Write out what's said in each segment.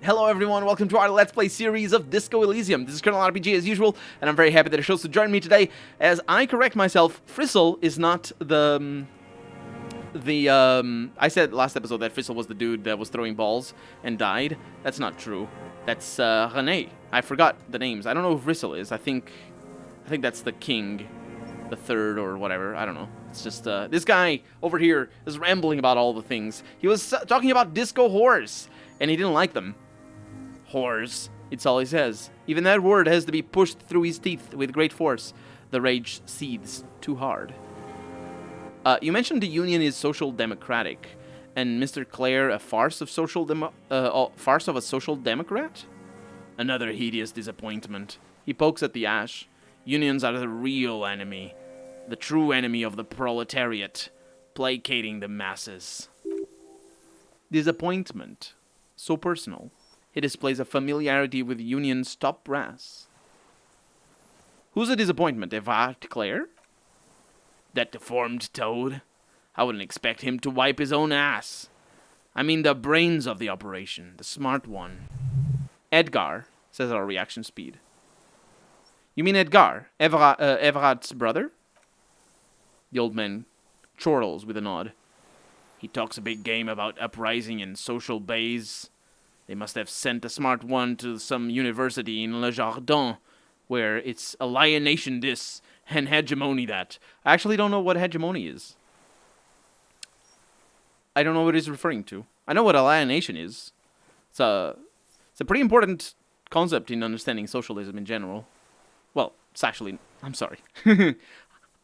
Hello everyone, welcome to our Let's Play series of Disco Elysium. This is Colonel RPG as usual, and I'm very happy that it chose to join me today. As I correct myself, Frizzle is not I said last episode that Frizzle was the dude that was throwing balls and died. That's not true. That's René. I forgot the names. I don't know who Frizzle is. I think that's the king, the third or whatever. I don't know. It's just this guy over here is rambling about all the things. He was talking about disco whores, and he didn't like them. Whores. It's all he says. Even that word has to be pushed through his teeth with great force. The rage seethes too hard. You mentioned the Union is social democratic, and Mr. Clare a farce of farce of a social democrat? Another hideous disappointment. He pokes at the ash. Unions are the real enemy, the true enemy of the proletariat, placating the masses. Disappointment. So personal. It displays a familiarity with Union's top brass. Who's a disappointment, Evart Clare? That deformed toad? I wouldn't expect him to wipe his own ass. I mean the brains of the operation, the smart one. Edgar, says our reaction speed. You mean Edgar, Everard's brother? The old man chortles with a nod. He talks a big game about uprising and social bays. They must have sent a smart one to some university in Le Jardin, where it's alienation this and hegemony that. I actually don't know what hegemony is. I don't know what he's referring to. I know what alienation is. It's a pretty important concept in understanding socialism in general. Well, it's actually... I'm sorry.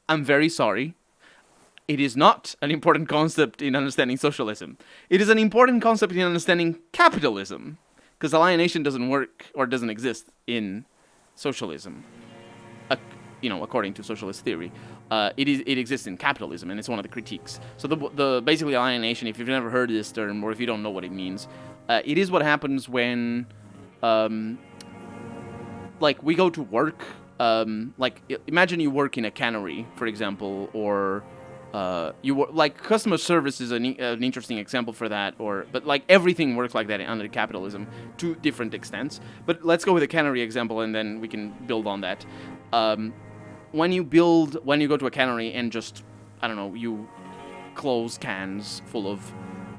I'm very sorry. It is not an important concept in understanding socialism. It is an important concept in understanding capitalism. Because alienation doesn't work or doesn't exist in socialism. According to socialist theory. It exists in capitalism, and it's one of the critiques. So the basically alienation, if you've never heard this term, or if you don't know what it means, it is what happens when, we go to work. Imagine you work in a cannery, for example, or... customer service is an interesting example for that, but everything works like that under capitalism to different extents. But let's go with a cannery example, and then we can build on that. When you go to a cannery and just, I don't know, you close cans full of,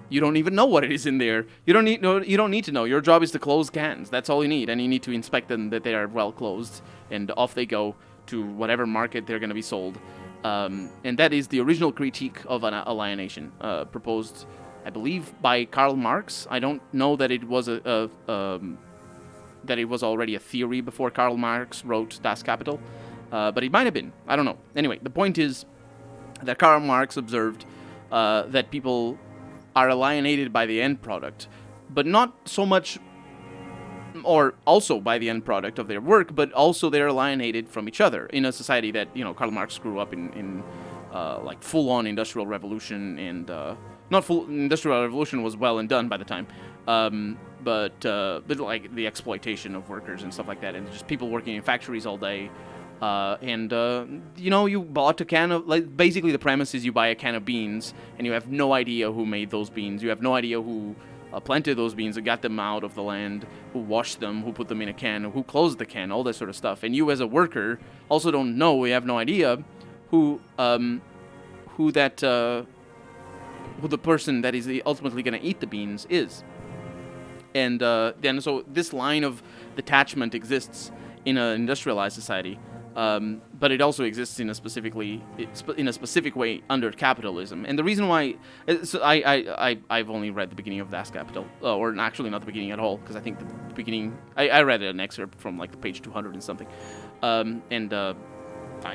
you don't even know what it is in there. You don't need to know. Your job is to close cans. That's all you need, and you need to inspect them that they are well closed, and off they go to whatever market they're going to be sold. And that is the original critique of an alienation, proposed, I believe, by Karl Marx. I don't know that it was that it was already a theory before Karl Marx wrote Das Kapital, but it might have been. I don't know. Anyway, the point is that Karl Marx observed that people are alienated by the end product, but not so much, or also by the end product of their work, but also they're alienated from each other in a society that, Karl Marx grew up in full-on industrial revolution, and not full industrial revolution was well and done by the time, but like the exploitation of workers and stuff like that, and just people working in factories all day, you bought a can of, basically the premise is you buy a can of beans and you have no idea who made those beans, you have no idea who planted those beans and got them out of the land, who washed them, who put them in a can, who closed the can, all that sort of stuff. And you as a worker also don't know, you have no idea who the person that is ultimately going to eat the beans is. And then so this line of detachment exists in an industrialized society, but it also exists in a specific way under capitalism. And the reason why, I've only read the beginning of Das Kapital, or actually not the beginning at all, because I think the beginning, I read an excerpt from the page 200 and something, I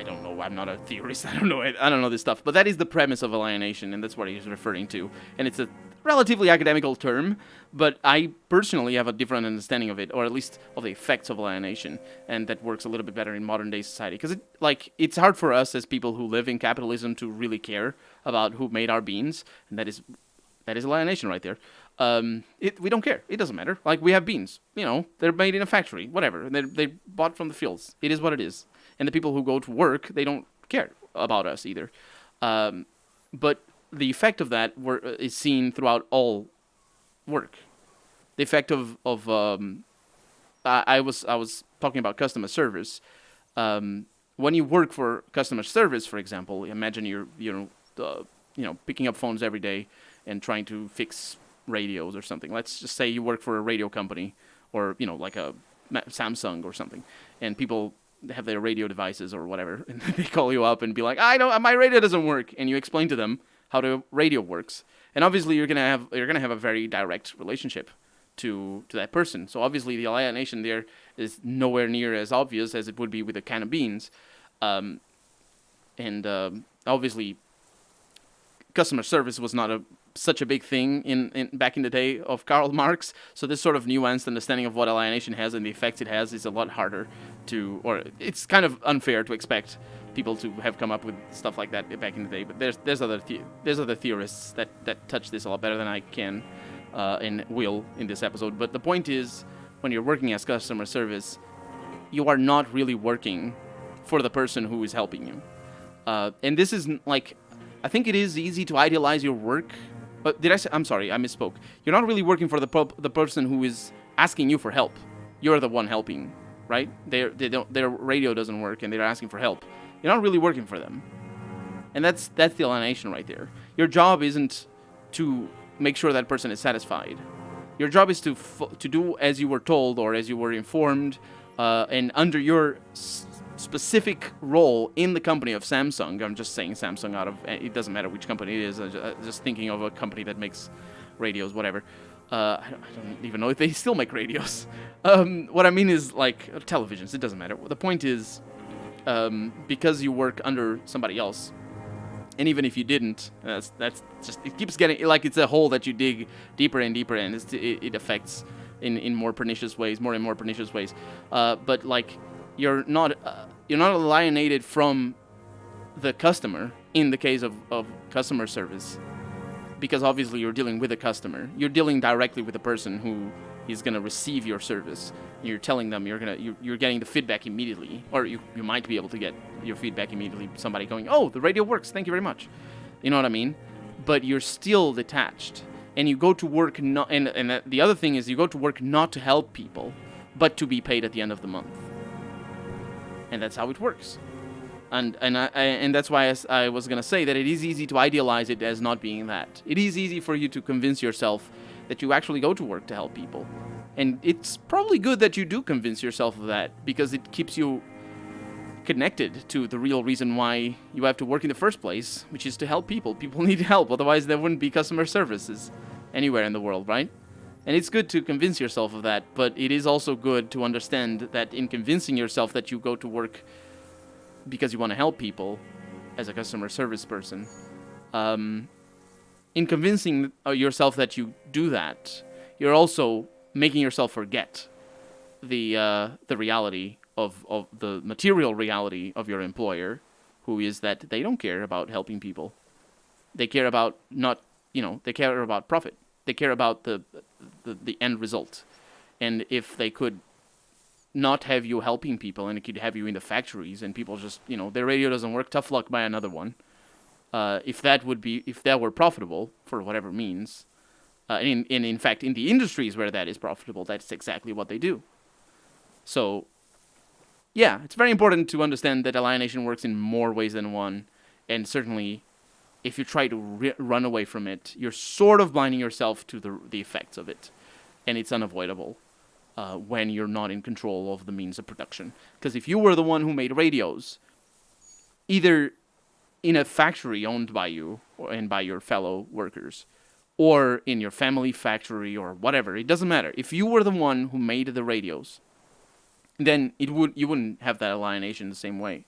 don't know, I'm not a theorist, I don't know this stuff, but that is the premise of alienation, and that's what he's referring to, and it's a relatively academical term, but I personally have a different understanding of it, or at least of the effects of alienation, and that works a little bit better in modern day society, because it's hard for us as people who live in capitalism to really care about who made our beans, and that is alienation right there. We don't care. It doesn't matter. We have beans, they're made in a factory, whatever, they bought from the fields. It is what it is. And the people who go to work, they don't care about us either. But the effect of that is seen throughout all work. the effect of I was talking about customer service. When you work for customer service, for example, imagine picking up phones every day and trying to fix radios or something. Let's just say you work for a radio company, or like a Samsung or something, and people have their radio devices or whatever, and they call you up and be like, "I don't, my radio doesn't work," and you explain to them how the radio works, and obviously you're gonna have a very direct relationship to that person. So obviously the alienation there is nowhere near as obvious as it would be with a can of beans, and obviously customer service was not such a big thing in back in the day of Karl Marx. So this sort of nuanced understanding of what alienation has and the effects it has is a lot harder to, or it's kind of unfair to expect people to have come up with stuff like that back in the day. But there's other theorists that touch this a lot better than I can and will in this episode. But the point is, when you're working as customer service, you are not really working for the person who is helping you. And this is like, I think it is easy to idealize your work. But I'm sorry, I misspoke. You're not really working for the person who is asking you for help. You're the one helping, right? Their radio doesn't work and they're asking for help. You're not really working for them. And that's the alienation right there. Your job isn't to make sure that person is satisfied. Your job is to do as you were told or as you were informed, and under your specific role in the company of Samsung. I'm just saying Samsung out of, it doesn't matter which company it is. I'm just thinking of a company that makes radios, whatever. I don't even know if they still make radios. What I mean is like televisions. It doesn't matter. The point is, because you work under somebody else, and even if you didn't, that's just, it keeps getting, like it's a hole that you dig deeper and deeper, and it affects in more pernicious ways, more and more pernicious ways. But like, you're not alienated from the customer in the case of customer service, because obviously you're dealing with a customer. You're dealing directly with the person who is going to receive your service. You're telling them you're getting the feedback immediately, or you might be able to get your feedback immediately. Somebody going, "Oh, the radio works. Thank you very much." You know what I mean? But you're still detached, and you go to work not. And the other thing is, you go to work not to help people, but to be paid at the end of the month. And that's how it works. And that's why I was going to say that it is easy to idealize it as not being that. It is easy for you to convince yourself that you actually go to work to help people. And it's probably good that you do convince yourself of that, because it keeps you connected to the real reason why you have to work in the first place, which is to help people. People need help, otherwise there wouldn't be customer services anywhere in the world, right? And it's good to convince yourself of that, but it is also good to understand that in convincing yourself that you go to work because you want to help people as a customer service person, in convincing yourself that you do that, you're also making yourself forget the reality of the material reality of your employer, who is that they don't care about helping people. They care about they care about profit. They care about the end result. And if they could not have you helping people, and it could have you in the factories, and people just, their radio doesn't work, tough luck, buy another one. If that were profitable for whatever means, and in fact, in the industries where that is profitable, that's exactly what they do. So, yeah, it's very important to understand that alienation works in more ways than one, and certainly, if you try to run away from it, you're sort of blinding yourself to the effects of it, and it's unavoidable when you're not in control of the means of production. Because if you were the one who made radios, either in a factory owned by you and by your fellow workers, or in your family factory or whatever, it doesn't matter. If you were the one who made the radios, then you wouldn't have that alienation the same way.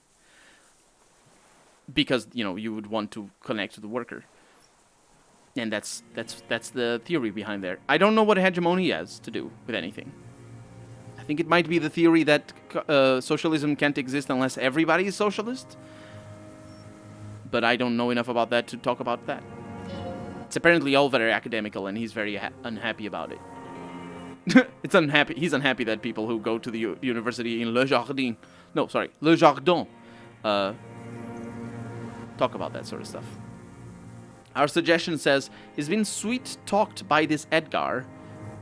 Because, you would want to connect to the worker. And that's the theory behind there. I don't know what hegemony has to do with anything. I think it might be the theory that socialism can't exist unless everybody is socialist. But I don't know enough about that to talk about that. It's apparently all very academical, and he's very unhappy about it. He's unhappy that people who go to the university in Le Jardin, talk about that sort of stuff. Our suggestion says, he's been sweet-talked by this Edgar.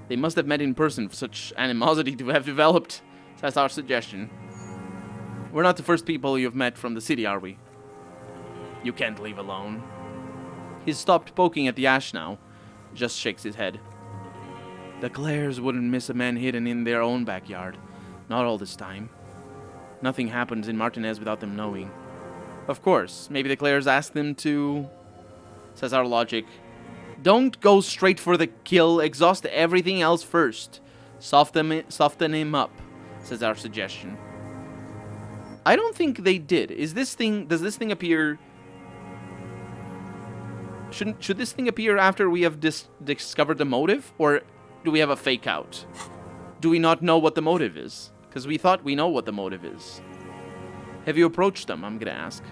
They must have met in person for such animosity to have developed. That's our suggestion. We're not the first people you've met from the city, are we? You can't leave alone. He's stopped poking at the ash now. Just shakes his head. The Clares wouldn't miss a man hidden in their own backyard. Not all this time. Nothing happens in Martinez without them knowing. Of course, maybe the Clares asked them to... Says our logic. Don't go straight for the kill. Exhaust everything else first. Soften him up, says our suggestion. I don't think they did. Does this thing appear... Should this thing appear after we have discovered the motive? Or do we have a fake out? Do we not know what the motive is? Because we thought we know what the motive is. Have you approached them? I'm gonna ask.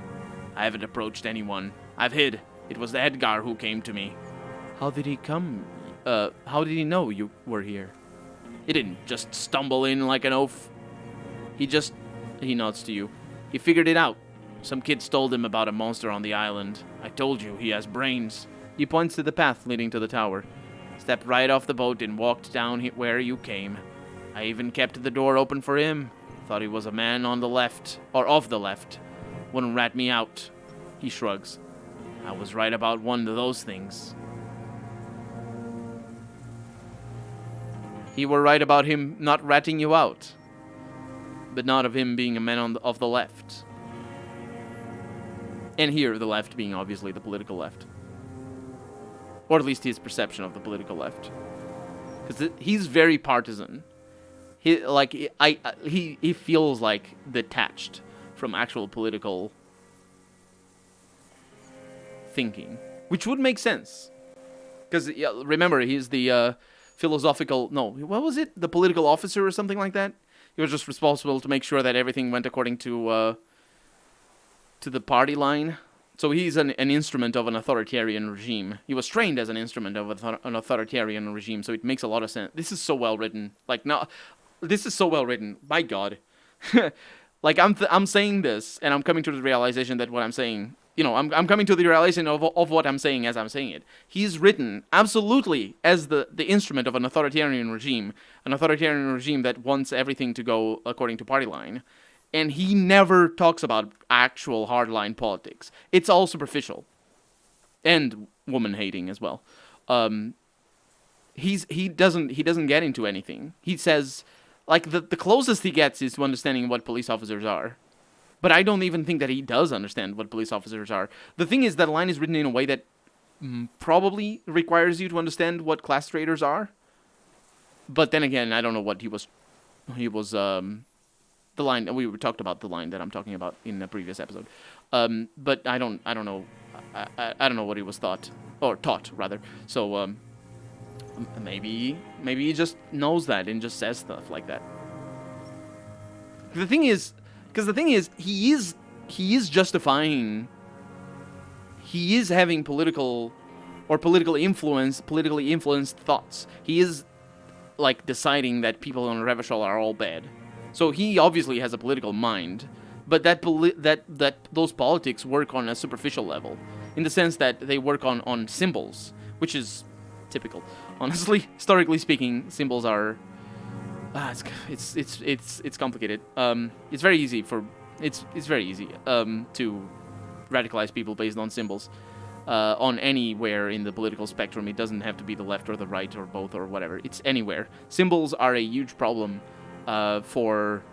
I haven't approached anyone. I've hid. It was the Edgar who came to me. How did he come? How did he know you were here? He didn't just stumble in like an oaf. He nods to you. He figured it out. Some kids told him about a monster on the island. I told you, he has brains. He points to the path leading to the tower. Stepped right off the boat and walked down where you came. I even kept the door open for him. Thought he was a man on the left, or of the left. Wouldn't rat me out. He shrugs. I was right about one of those things. You were right about him not ratting you out. But not of him being a man of the left. And here, the left being obviously the political left. Or at least his perception of the political left. Because he's very partisan. He feels like detached from actual political thinking. Which would make sense. Because, remember, he's the philosophical... No, what was it? The political officer or something like that? He was just responsible to make sure that everything went according to the party line. So he's an instrument of an authoritarian regime. He was trained as an instrument of an authoritarian regime, so it makes a lot of sense. This is so well written. Like, no, this is so well written. My God. Like, I'm saying this, and I'm coming to the realization that what I'm saying... I'm coming to the realization of what I'm saying as I'm saying it. He's written absolutely as the instrument of an authoritarian regime that wants everything to go according to party line. And he never talks about actual hardline politics. It's all superficial. And woman-hating as well. He doesn't get into anything. He says, like, the closest he gets is to understanding what police officers are. But I don't even think that he does understand what police officers are. The thing is that line is written in a way that probably requires you to understand what class traders are. But then again, I don't know what he was the line we talked about the line that I'm talking about in a previous episode. But I don't know. I don't know what he was taught rather. So maybe he just knows that and just says stuff like that. The thing is, he is justifying. He is having politically influenced thoughts. He is like deciding that people on Revachol are all bad. So he obviously has a political mind, but that those politics work on a superficial level, in the sense that they work on symbols, which is typical. Honestly, historically speaking, symbols are it's complicated. It's very easy to radicalize people based on symbols. On anywhere in the political spectrum. It doesn't have to be the left or the right or both or whatever. It's anywhere. Symbols are a huge problem for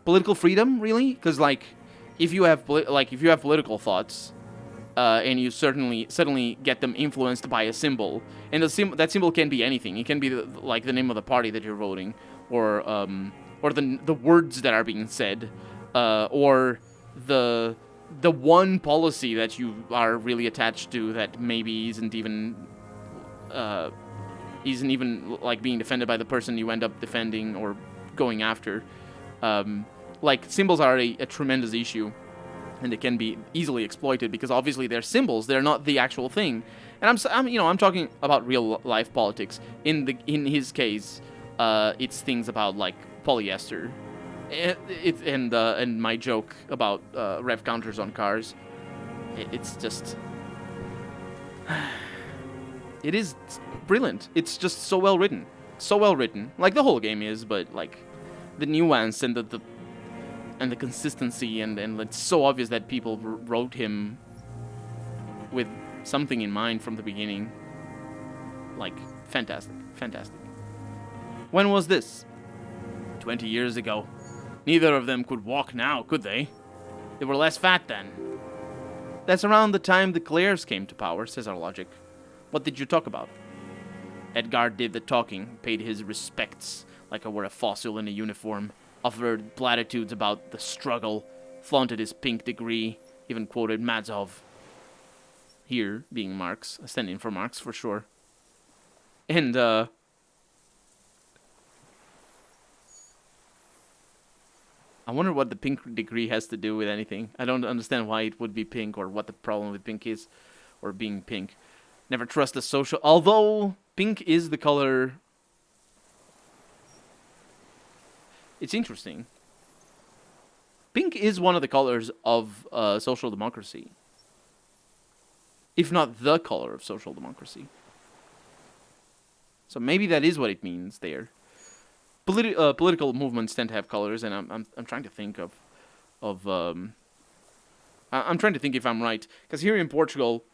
political freedom, really, because like if you have political thoughts and you suddenly get them influenced by a symbol, and that symbol can be anything. It can be like the name of the party that you're voting, or the words that are being said, or the one policy that you are really attached to that maybe isn't even like being defended by the person you end up defending or going after. Like symbols are a tremendous issue, and they can be easily exploited because obviously they're symbols; they're not the actual thing. And I'm talking about real life politics. In his case, it's things about like polyester. And my joke about rev counters on cars, it's just It is brilliant. It's just so well written. So well written. Like the whole game is, but like the nuance and the consistency and it's so obvious that people wrote him with something in mind from the beginning. Like, fantastic. Fantastic. When was this? 20 years ago. Neither of them could walk now, could they? They were less fat then. That's around the time the Claires came to power, says our logic. What did you talk about? Edgar did the talking, paid his respects like I were a fossil in a uniform, offered platitudes about the struggle, flaunted his pink degree, even quoted Mazov. Here, being Marx, standing for Marx for sure. And, I wonder what the pink degree has to do with anything. I don't understand why it would be pink or what the problem with pink is, or being pink. Never trust a social... Although pink is the color... It's interesting. Pink is one of the colors of social democracy. If not the color of social democracy. So maybe that is what it means there. Political movements tend to have colors, and I'm trying to think I'm trying to think if I'm right, because here in Portugal,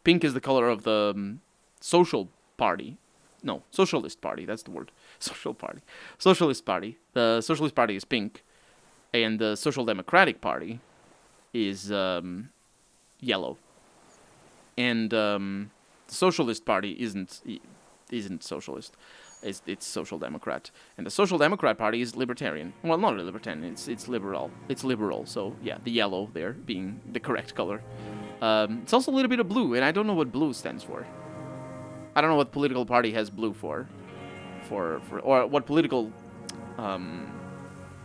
pink is the color of the social party. No, socialist party. That's the word. Social party. Socialist party. The socialist party is pink, and the social democratic party is yellow. And the socialist party isn't socialist. It's social democrat, and the social democrat party is libertarian. Well, not a libertarian. It's liberal. It's liberal. So yeah, the yellow there being the correct color. It's also a little bit of blue, and I don't know what blue stands for. I don't know what political party has blue for or what political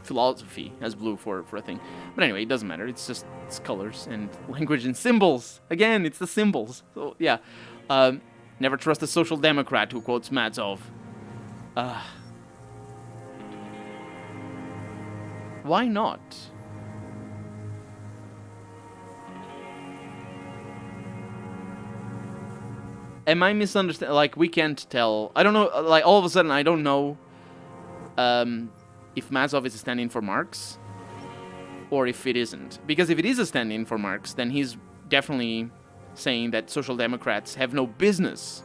philosophy has blue for a thing. But anyway, it doesn't matter. It's colors and language and symbols. Again, it's the symbols. So yeah, never trust a social democrat who quotes Mazov. Why not? Am I misunderstanding? Like, we can't tell. I don't know. Like, all of a sudden, I don't know if Mazov is standing for Marx or if it isn't. Because if it is a stand-in for Marx, then he's definitely saying that social democrats have no business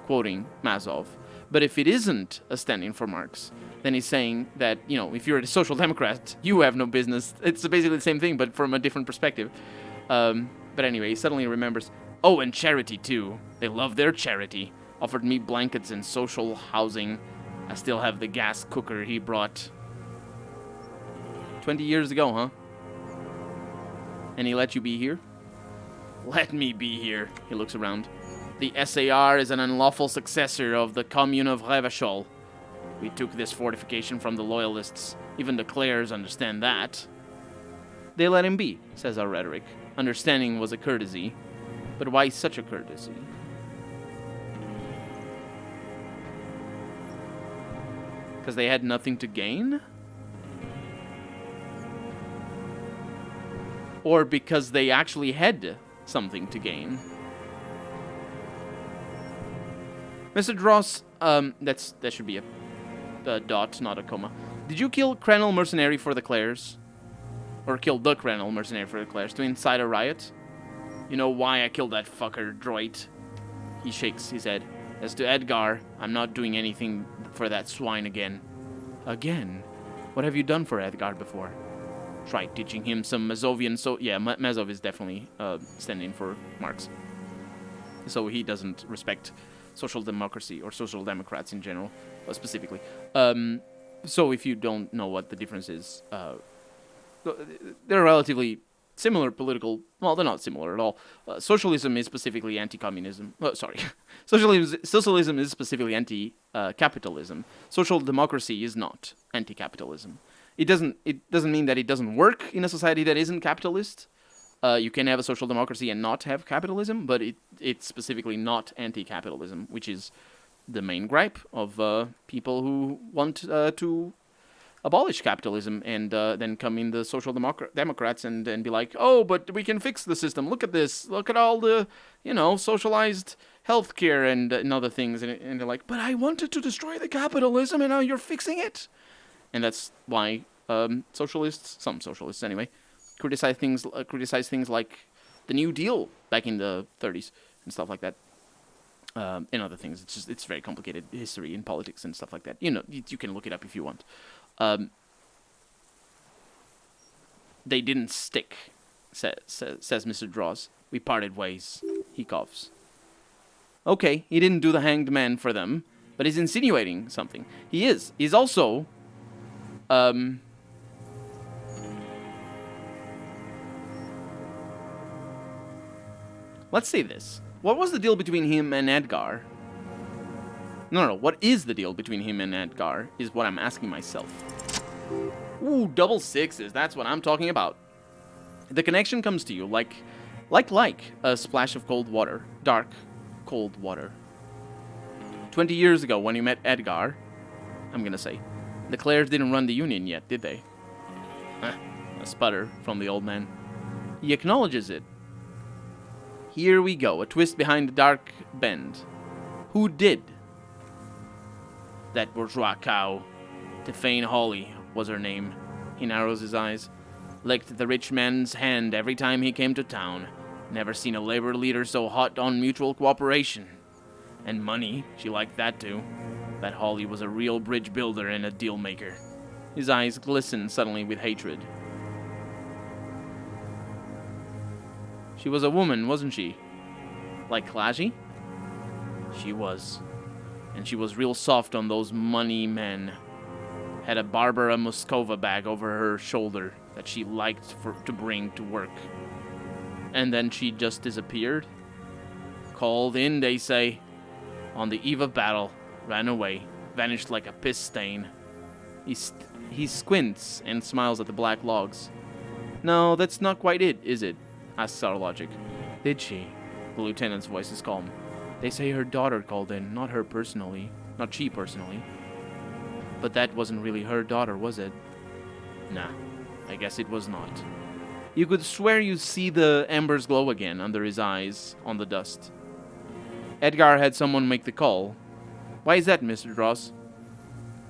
quoting Mazov. But if it isn't a stand-in for Marx, then he's saying that, you know, if you're a social democrat, you have no business. It's basically the same thing, but from a different perspective. But anyway, he suddenly remembers, oh, and charity too. They love their charity. Offered me blankets and social housing. I still have the gas cooker he brought 20 years ago, huh? And he let you be here? Let me be here. He looks around. The SAR is an unlawful successor of the Commune of Revachol. We took this fortification from the Loyalists. Even the Clares understand that. They let him be, says our rhetoric. Understanding was a courtesy. But why such a courtesy? Because they had nothing to gain? Or because they actually had something to gain? Mr. Dross, that should be a dot, not a comma. Did you kill Krenel Mercenary for the Clares? Or kill the Krenel Mercenary for the Clares to incite a riot? You know why I killed that fucker, droid? He shakes his head. As to Edgar, I'm not doing anything for that swine again. Again? What have you done for Edgar before? Try teaching him some Mazovian yeah, Mazov is definitely standing for Marx. So he doesn't respect social democracy or social democrats in general, specifically. So if you don't know what the difference is, they're relatively similar political... Well, they're not similar at all. Socialism is specifically anti-communism. Sorry. Socialism is specifically anti-capitalism. Social democracy is not anti-capitalism. It doesn't mean that it doesn't work in a society that isn't capitalist. You can have a social democracy and not have capitalism, but it's specifically not anti-capitalism, which is the main gripe of people who want to abolish capitalism and then come in the social democrats and be like, oh, but we can fix the system. Look at this. Look at all the, socialized healthcare and other things, and they're like, but I wanted to destroy the capitalism, and now you're fixing it. And that's why socialists, some socialists anyway, criticize things like the New Deal back in the 30s and stuff like that. And other things. It's very complicated history and politics and stuff like that. You know, you can look it up if you want. They didn't stick, says Mr. Draws. We parted ways. He coughs. Okay, he didn't do the hanged man for them, but he's insinuating something. He is. He's also... let's say this. What was the deal between him and Edgar? No. What is the deal between him and Edgar is what I'm asking myself. Ooh, double sixes. That's what I'm talking about. The connection comes to you like a splash of cold water. Dark, cold water. 20 years ago when you met Edgar, I'm gonna say, the Clares didn't run the Union yet, did they? A sputter from the old man. He acknowledges it. Here we go, a twist behind the dark bend. Who did? That bourgeois cow. Tiffane Hawley was her name. He narrows his eyes. Licked the rich man's hand every time he came to town. Never seen a labor leader so hot on mutual cooperation. And money, she liked that too. That Hawley was a real bridge builder and a deal maker. His eyes glisten suddenly with hatred. She was a woman, wasn't she? Like Klaji? She was. And she was real soft on those money men. Had a Barbara Moskova bag over her shoulder that she liked to bring to work. And then she just disappeared? Called in, they say. On the eve of battle. Ran away. Vanished like a piss stain. He squints and smiles at the black logs. No, that's not quite it, is it? Asks our logic. Did she? The lieutenant's voice is calm. They say her daughter called in, not her personally. Not she personally. But that wasn't really her daughter, was it? Nah, I guess it was not. You could swear you see the embers glow again under his eyes on the dust. Edgar had someone make the call. Why is that, Mr. Dross?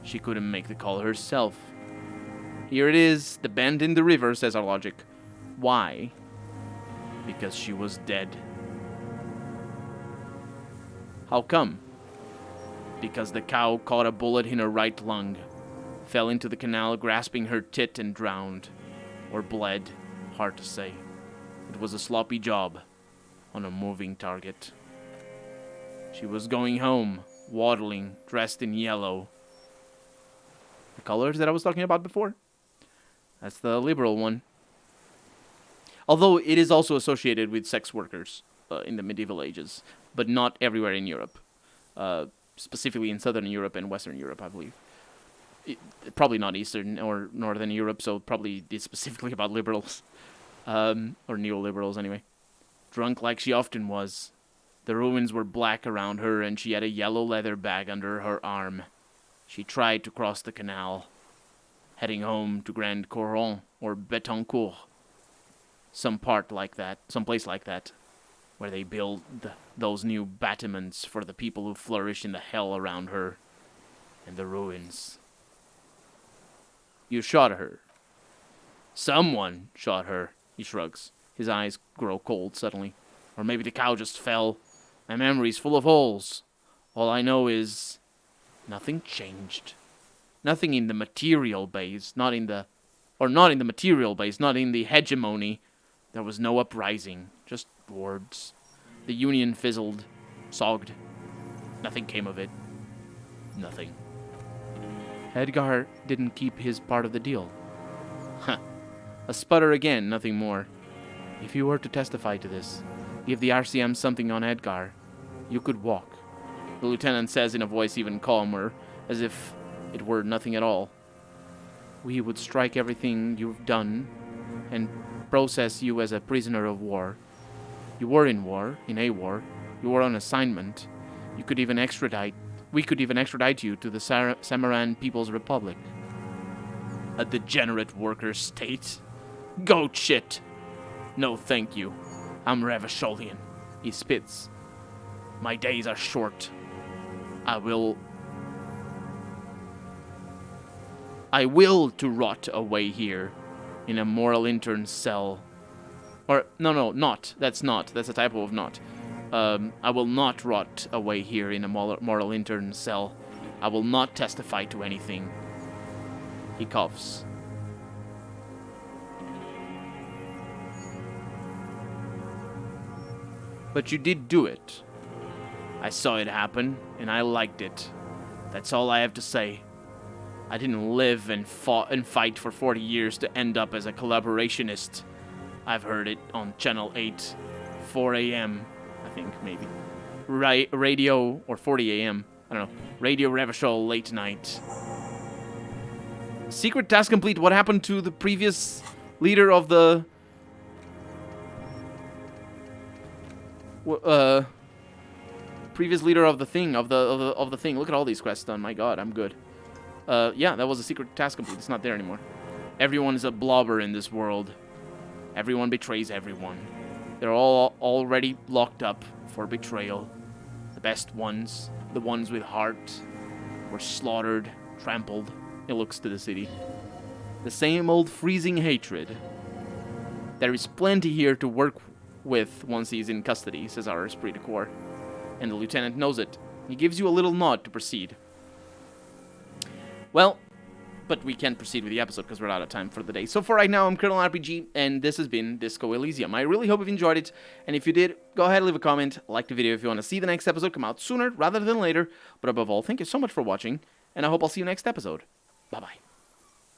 She couldn't make the call herself. Here it is, the bend in the river, says our logic. Why? Because she was dead. How come? Because the cow caught a bullet in her right lung, fell into the canal grasping her tit and drowned. Or bled, hard to say. It was a sloppy job, on a moving target. She was going home, waddling, dressed in yellow. The colors that I was talking about before? That's the liberal one. Although it is also associated with sex workers in the medieval ages, but not everywhere in Europe. Specifically in Southern Europe and Western Europe, I believe. Probably not Eastern or Northern Europe, so probably it's specifically about liberals. Or neoliberals, anyway. Drunk like she often was. The ruins were black around her, and she had a yellow leather bag under her arm. She tried to cross the canal, heading home to Grand Coron or Betancourt. Some place like that, where they build those new battlements for the people who flourish in the hell around her and the ruins. You shot her. Someone shot her, he shrugs. His eyes grow cold suddenly. Or maybe the cow just fell. My memory's full of holes. All I know is nothing changed. Nothing in the material base, not in the hegemony. There was no uprising, just words. The Union fizzled, sogged. Nothing came of it. Nothing. Edgar didn't keep his part of the deal. Huh. A sputter again, nothing more. If you were to testify to this, give the RCM something on Edgar, you could walk. The lieutenant says in a voice even calmer, as if it were nothing at all. We would strike everything you've done and process you as a prisoner of war. You were in a war. You were on assignment. We could even extradite you to the Samaran People's Republic. A degenerate worker state? Goat shit! No thank you. I'm Ravasholian. He spits. My days are short. I will to rot away here in a moral intern cell. Or, no, not. That's not. That's a typo of not. I will not rot away here in a moral intern cell. I will not testify to anything. He coughs. But you did do it. I saw it happen, and I liked it. That's all I have to say. I didn't live and fight for 40 years to end up as a collaborationist. I've heard it on Channel 8, 4 a.m., I think, maybe. Radio, or 40 a.m., I don't know. Radio Revachol late night. Secret task complete. What happened to the previous leader of the... previous leader of the thing, of the thing. Look at all these quests done. My god, I'm good. Yeah, that was a secret task complete. It's not there anymore. Everyone is a blobber in this world. Everyone betrays everyone. They're all already locked up for betrayal. The best ones, the ones with heart, were slaughtered, trampled. He looks to the city. The same old freezing hatred. There is plenty here to work with once he's in custody, says our esprit de corps. And the lieutenant knows it. He gives you a little nod to proceed. Well, but we can't proceed with the episode because we're out of time for the day. So for right now, I'm Colonel RPG, and this has been Disco Elysium. I really hope you've enjoyed it, and if you did, go ahead and leave a comment, like the video if you want to see the next episode come out sooner rather than later. But above all, thank you so much for watching, and I hope I'll see you next episode. Bye-bye.